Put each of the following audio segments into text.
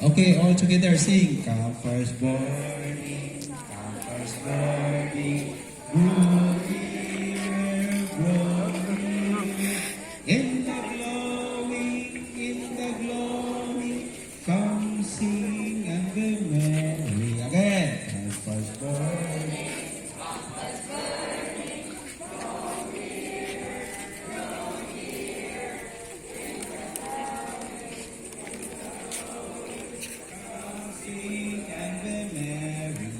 Okay, all together sing. Campfires burning, campfires burning, glowing, glowing. In the glowing, come sing and be merry. Again, campfires burning. Sing and be merry.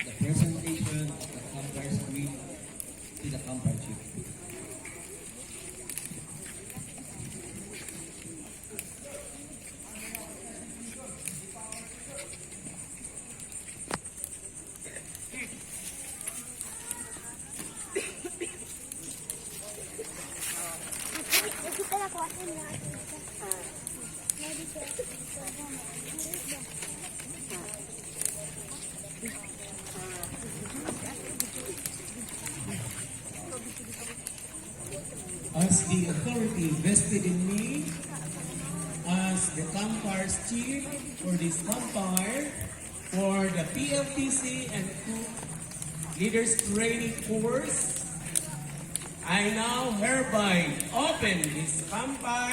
The presentation of the campfire screen to the campfire chief. As the authority vested in me, as the campfire's chief for this campfire, for the PLTC and Cook Leaders Training Course, I now hereby open this campfire.